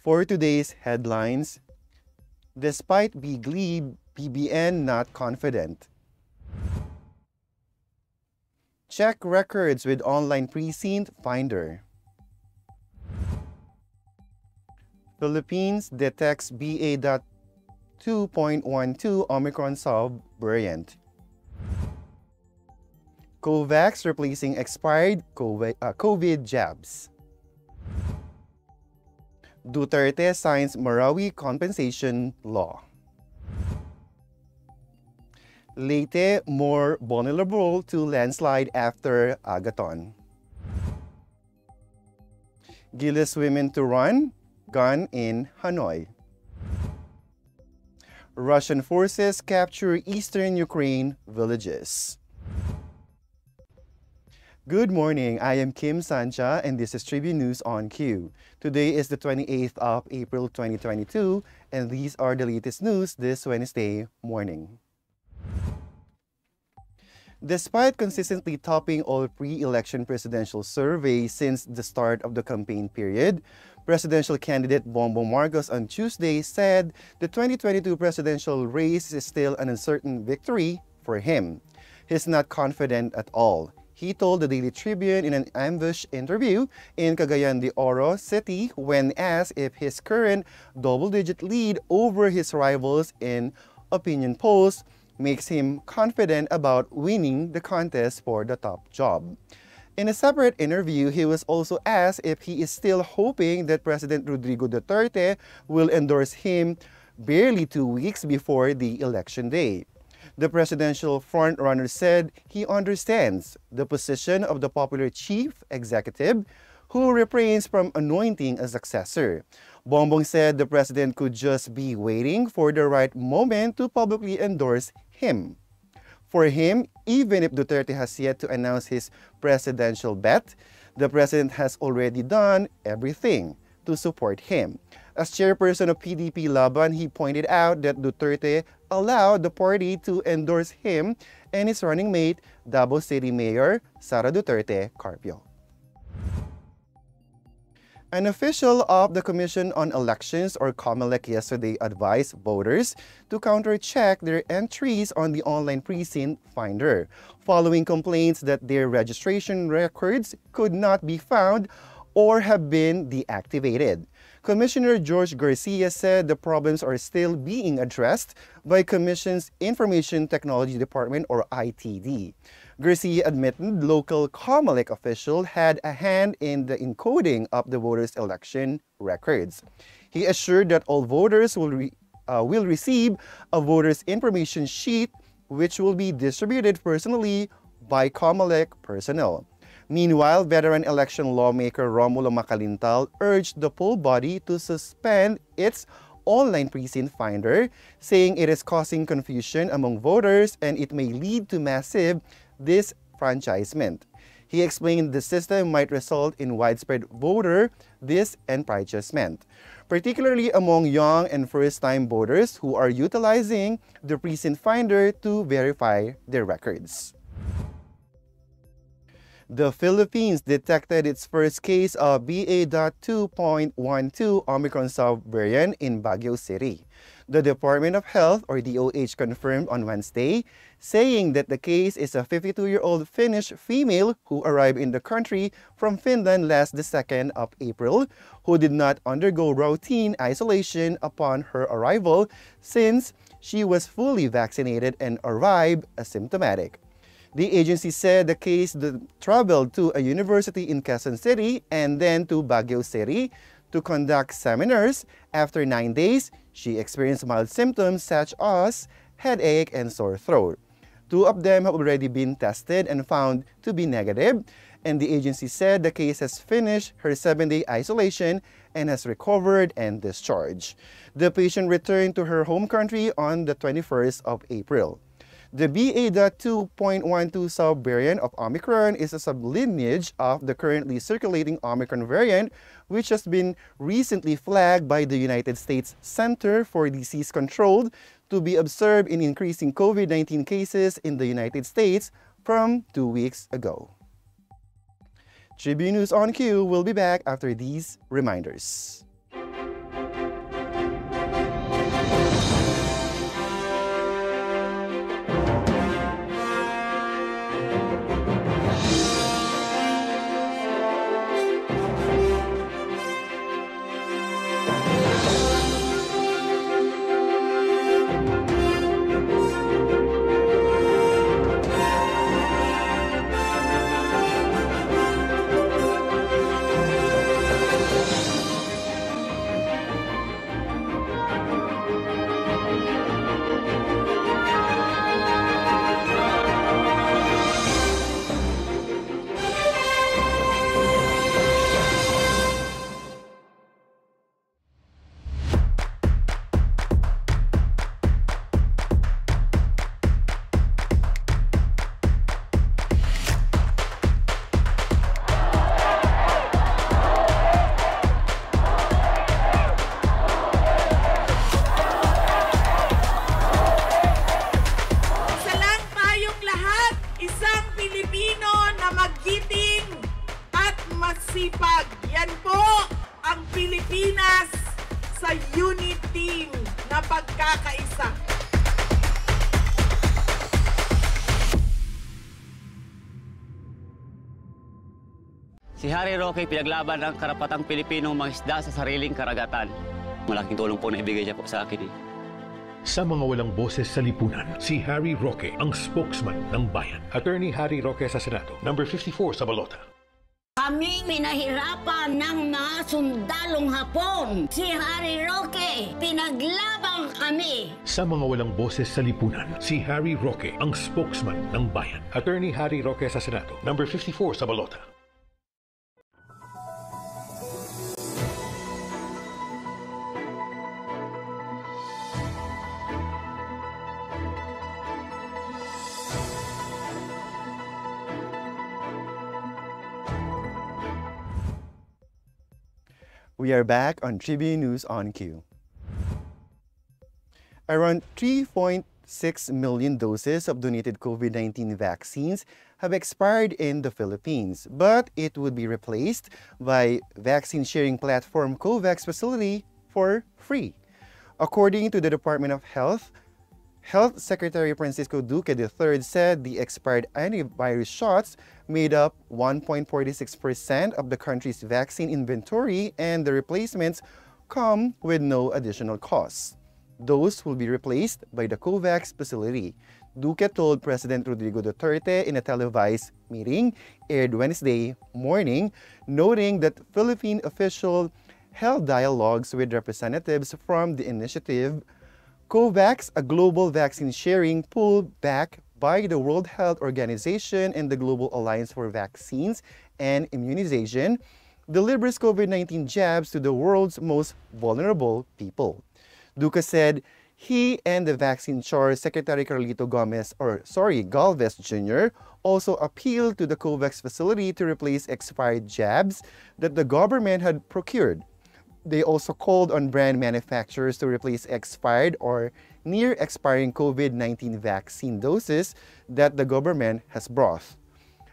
For today's headlines, despite big lead, BBN not confident. Check records with online Precinct Finder. Philippines detects BA.2.12 Omicron subvariant. COVAX replacing expired COVID jabs. Duterte signs Marawi compensation law. Leyte more vulnerable to landslide after Agaton. Gilas women to run gun in Hanoi. Russian forces capture eastern Ukraine villages. Good morning, I am Kim Sancha and this is Tribune News on Q. Today is the 28th of April 2022 and these are the latest news this Wednesday morning. Despite consistently topping all pre-election presidential surveys since the start of the campaign period, presidential candidate Bongbong Marcos on Tuesday said the 2022 presidential race is still an uncertain victory for him. He's not confident at all. He told the Daily Tribune in an ambush interview in Cagayan de Oro City when asked if his current double-digit lead over his rivals in opinion polls makes him confident about winning the contest for the top job. In a separate interview, he was also asked if he is still hoping that President Rodrigo Duterte will endorse him barely 2 weeks before the election day. The presidential frontrunner said he understands the position of the popular chief executive who refrains from anointing a successor. Bongbong said the president could just be waiting for the right moment to publicly endorse him. For him, even if Duterte has yet to announce his presidential bet, the president has already done everything to support him. As chairperson of PDP Laban, he pointed out that Duterte allowed the party to endorse him and his running mate, Davao City Mayor Sara Duterte Carpio. An official of the Commission on Elections or COMELEC yesterday advised voters to counter-check their entries on the online Precinct Finder, following complaints that their registration records could not be found or have been deactivated. Commissioner George Garcia said the problems are still being addressed by Commission's Information Technology Department or ITD. Garcia admitted local COMELEC official had a hand in the encoding of the voters' election records. He assured that all voters will receive a voters' information sheet which will be distributed personally by COMELEC personnel. Meanwhile, veteran election lawmaker Romulo Macalintal urged the poll body to suspend its online Precinct Finder, saying it is causing confusion among voters and it may lead to massive disfranchisement. He explained the system might result in widespread voter disenfranchisement, particularly among young and first-time voters who are utilizing the Precinct Finder to verify their records. The Philippines detected its first case of BA.2.12 Omicron subvariant in Baguio City. The Department of Health or DOH confirmed on Wednesday, saying that the case is a 52-year-old Finnish female who arrived in the country from Finland last the 2nd of April, who did not undergo routine isolation upon her arrival since she was fully vaccinated and arrived asymptomatic. The agency said the case traveled to a university in Quezon City and then to Baguio City to conduct seminars. After 9 days, she experienced mild symptoms such as headache and sore throat. 2 of them have already been tested and found to be negative, and the agency said the case has finished her 7-day isolation and has recovered and discharged. The patient returned to her home country on the 21st of April. The BA.2.12 subvariant of Omicron is a sublineage of the currently circulating Omicron variant, which has been recently flagged by the United States Center for Disease Control to be observed in increasing COVID-19 cases in the United States from 2 weeks ago. Tribune News on Q will be back after these reminders. Pilipino na magiting at masipag. Yan po ang Pilipinas sa unit team na pagkakaisa. Si Harry Roque pinaglaban ang karapatang Pilipinong mangisda sa sariling karagatan. Malaking tulong po na ibigay niya po sa akin. Sa mga walang boses sa lipunan, si Harry Roque ang spokesman ng bayan. Attorney Harry Roque sa Senado, number 54 sa balota. Kaming pinahirapan ng mga sundalong Hapon. Si Harry Roque, pinaglabang kami. Sa mga walang boses sa lipunan, si Harry Roque ang spokesman ng bayan. Attorney Harry Roque sa Senado, number 54 sa balota. We are back on Tribune News on Q. Around 3.6 million doses of donated COVID-19 vaccines have expired in the Philippines, but it would be replaced by vaccine sharing platform COVAX facility for free. According to the Department of Health Secretary Francisco Duque III said the expired antivirus shots made up 1.46% of the country's vaccine inventory, and the replacements come with no additional costs. Those will be replaced by the COVAX facility, Duque told President Rodrigo Duterte in a televised meeting aired Wednesday morning, noting that Philippine officials held dialogues with representatives from the initiative. COVAX, a global vaccine sharing pool backed by the World Health Organization and the Global Alliance for Vaccines and Immunization, delivers COVID-19 jabs to the world's most vulnerable people. Duque said he and the vaccine czar Secretary Carlito Galvez Jr. also appealed to the COVAX facility to replace expired jabs that the government had procured. They also called on brand manufacturers to replace expired or near-expiring COVID-19 vaccine doses that the government has brought.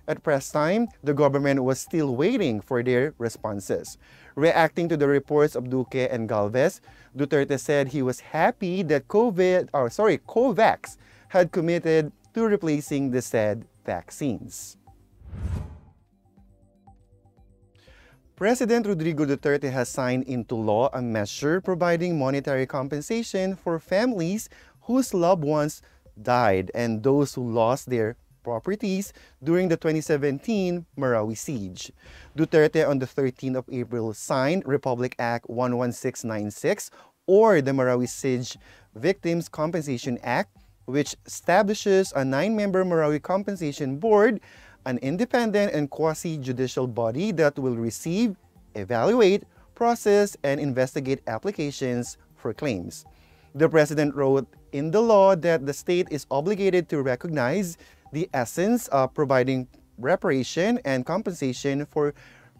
At press time, the government was still waiting for their responses. Reacting to the reports of Duque and Galvez, Duterte said he was happy that COVAX had committed to replacing the said vaccines. President Rodrigo Duterte has signed into law a measure providing monetary compensation for families whose loved ones died and those who lost their properties during the 2017 Marawi siege. Duterte on the 13th of April signed Republic Act 11696, or the Marawi Siege Victims Compensation Act, which establishes a 9-member Marawi Compensation Board, an independent and quasi-judicial body that will receive, evaluate, process, and investigate applications for claims. The President wrote in the law that the state is obligated to recognize the essence of providing reparation and compensation for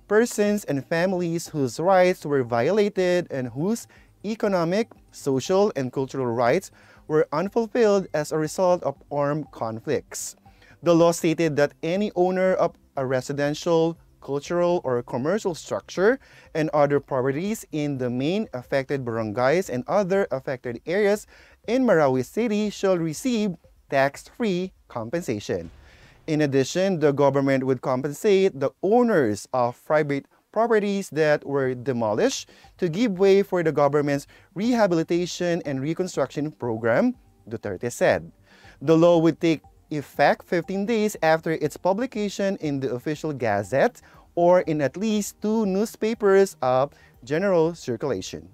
persons and families whose rights were violated and whose economic, social, and cultural rights were unfulfilled as a result of armed conflicts. The law stated that any owner of a residential, cultural, or commercial structure and other properties in the main affected barangays and other affected areas in Marawi City shall receive tax-free compensation. In addition, the government would compensate the owners of private properties that were demolished to give way for the government's rehabilitation and reconstruction program, Duterte said. The law would take effect 15 days after its publication in the official gazette or in at least 2 newspapers of general circulation.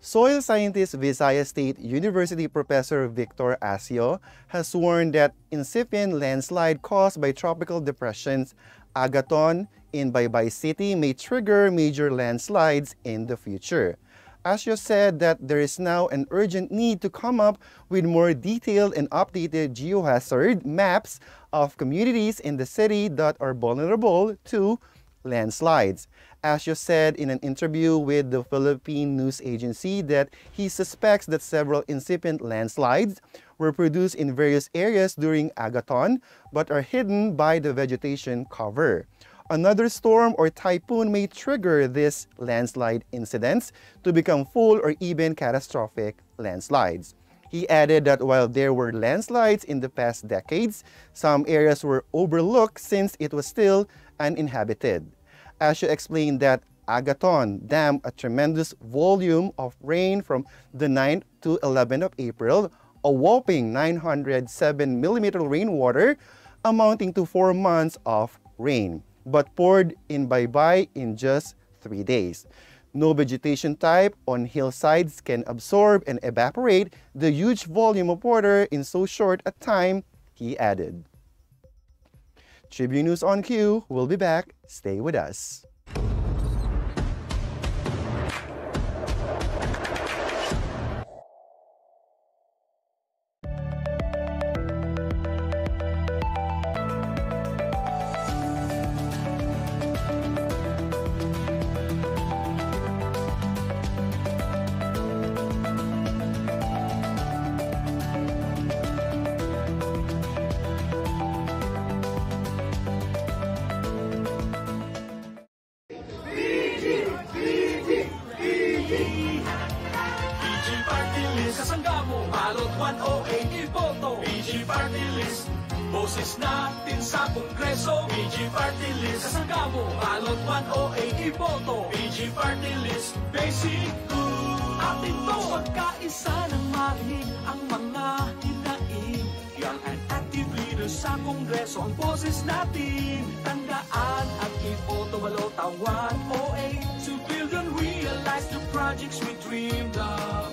Soil scientist Visayas State University Professor Victor Asio has warned that incipient landslide caused by tropical depressions Agaton in Baybay City may trigger major landslides in the future. Asio said that there is now an urgent need to come up with more detailed and updated geohazard maps of communities in the city that are vulnerable to landslides. Asio said in an interview with the Philippine news agency that he suspects that several incipient landslides were produced in various areas during Agaton but are hidden by the vegetation cover. Another storm or typhoon may trigger these landslide incidents to become full or even catastrophic landslides. He added that while there were landslides in the past decades, some areas were overlooked since it was still uninhabited. Asha explained that Agaton dammed a tremendous volume of rain from the 9th to 11th of April, a whopping 907 millimeter rainwater amounting to 4 months of rain, but poured in bye-bye in just 3 days. No vegetation type on hillsides can absorb and evaporate the huge volume of water in so short a time, he added. Tribune News on Cue will be back. Stay with us. Boses natin sa Kongreso, PG Party List. Kasangga mo, balot 108 iboto. PG Party List, basic good. Atin to, pagkaisa ng marinig ang mga hinaing. Young and active leaders sa Kongreso, ang boses natin. Tandaan at iboto, balot 108. Civilian realize the projects we dreamed of.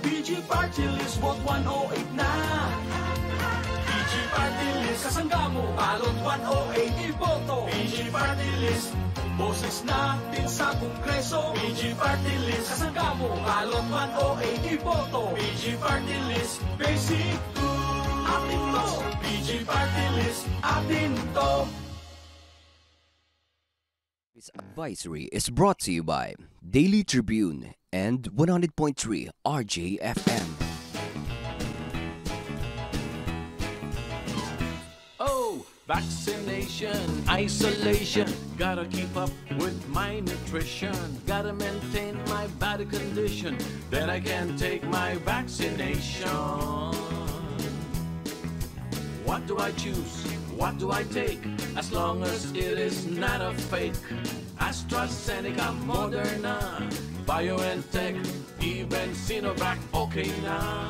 PG Party List, vote 108 na. PG Party List, kasangga mo, balot 108 iboto. PG Party List, boses natin sa Kongreso. PG Party List, kasangga mo, balot 108 iboto. PG Party List, basic good. Atin to, PG Party List, atin to. This advisory is brought to you by Daily Tribune and 100.3 RJFM. Vaccination, isolation, gotta keep up with my nutrition, gotta maintain my body condition, then I can take my vaccination. What do I choose? What do I take? As long as it is not a fake. AstraZeneca, Moderna, BioNTech, even Sinovac, okay na.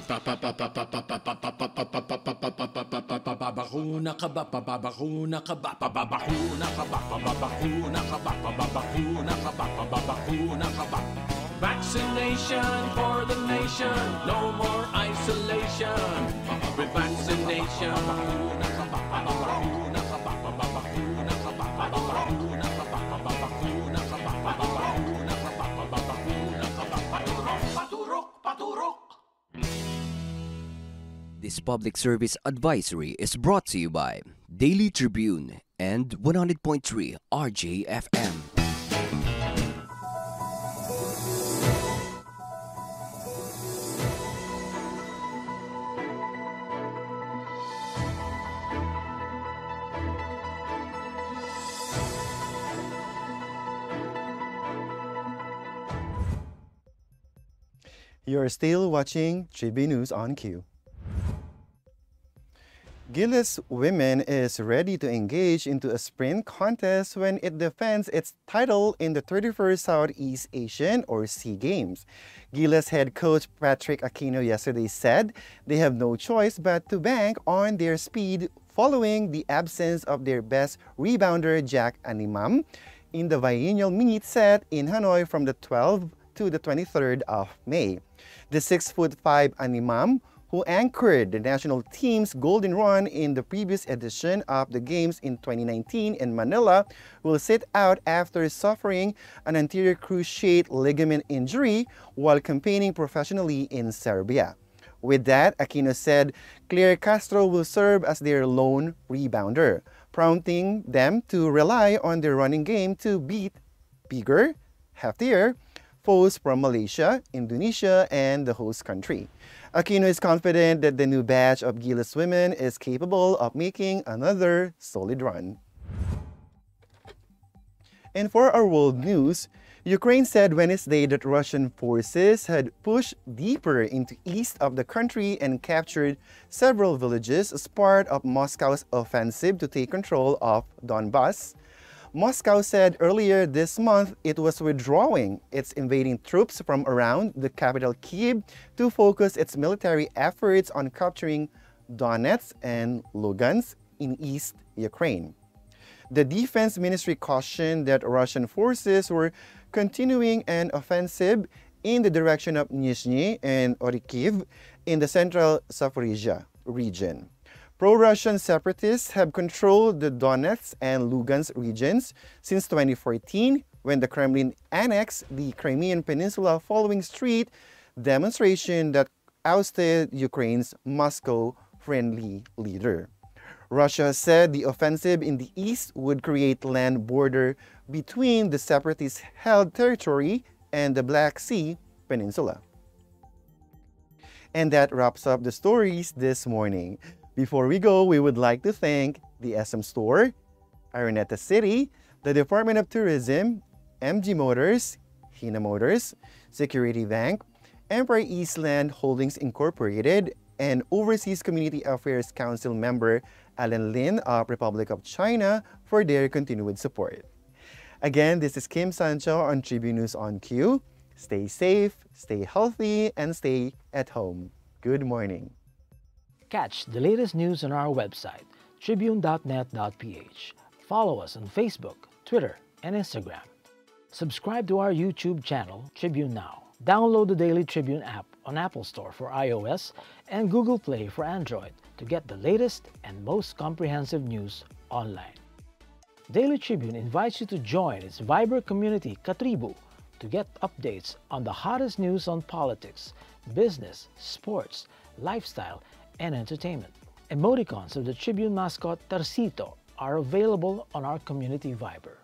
Pababakuna ka ba, pababakuna ka ba, pababakuna ka ba, pababakuna ka ba, pababakuna ka ba, pababakuna ka ba. Vaccination for the nation, no more isolation. With vaccination, pababakuna ka ba, pababakuna ka ba, pababakuna ka ba, pababakuna ka ba, pababakuna ka ba, pababakuna ka ba, pababakuna ka ba. Paturok, paturok, paturok. This public service advisory is brought to you by Daily Tribune and 100.3 RJFM. You're still watching Tribune News on Cue. Gilas women is ready to engage into a sprint contest when it defends its title in the 31st Southeast Asian or SEA Games. Gilas head coach Patrick Aquino yesterday said they have no choice but to bank on their speed following the absence of their best rebounder Jack Animam in the biennial meet set in Hanoi from the 12th to the 23rd of May. The 6'5" Animam, who anchored the national team's golden run in the previous edition of the Games in 2019 in Manila, will sit out after suffering an anterior cruciate ligament injury while campaigning professionally in Serbia. With that, Aquino said Claire Castro will serve as their lone rebounder, prompting them to rely on their running game to beat bigger, heftier, foes from Malaysia, Indonesia, and the host country. Aquino is confident that the new batch of Gilas women is capable of making another solid run. And for our world news, Ukraine said Wednesday that Russian forces had pushed deeper into east of the country and captured several villages as part of Moscow's offensive to take control of Donbas. Moscow said earlier this month it was withdrawing its invading troops from around the capital Kyiv to focus its military efforts on capturing Donetsk and Lugansk in East Ukraine. The Defense Ministry cautioned that Russian forces were continuing an offensive in the direction of Nizhny and Orikhiv in the central Zaporizhia region. Pro-Russian separatists have controlled the Donetsk and Lugansk regions since 2014, when the Kremlin annexed the Crimean Peninsula following street demonstration that ousted Ukraine's Moscow-friendly leader. Russia said the offensive in the east would create land border between the separatist-held territory and the Black Sea Peninsula. And that wraps up the stories this morning. Before we go, we would like to thank the SM Store, Araneta City, the Department of Tourism, MG Motors, Hina Motors, Security Bank, Empire Eastland Holdings Incorporated, and Overseas Community Affairs Council member Alan Lin of Republic of China for their continued support. Again, this is Kim Sancho on Tribune News on Q. Stay safe, stay healthy, and stay at home. Good morning. Catch the latest news on our website, tribune.net.ph. Follow us on Facebook, Twitter, and Instagram. Subscribe to our YouTube channel, Tribune Now. Download the Daily Tribune app on Apple Store for iOS and Google Play for Android to get the latest and most comprehensive news online. Daily Tribune invites you to join its Viber community, Katribu, to get updates on the hottest news on politics, business, sports, lifestyle, and entertainment. Emoticons of the Tribune mascot Tarsito are available on our community Viber.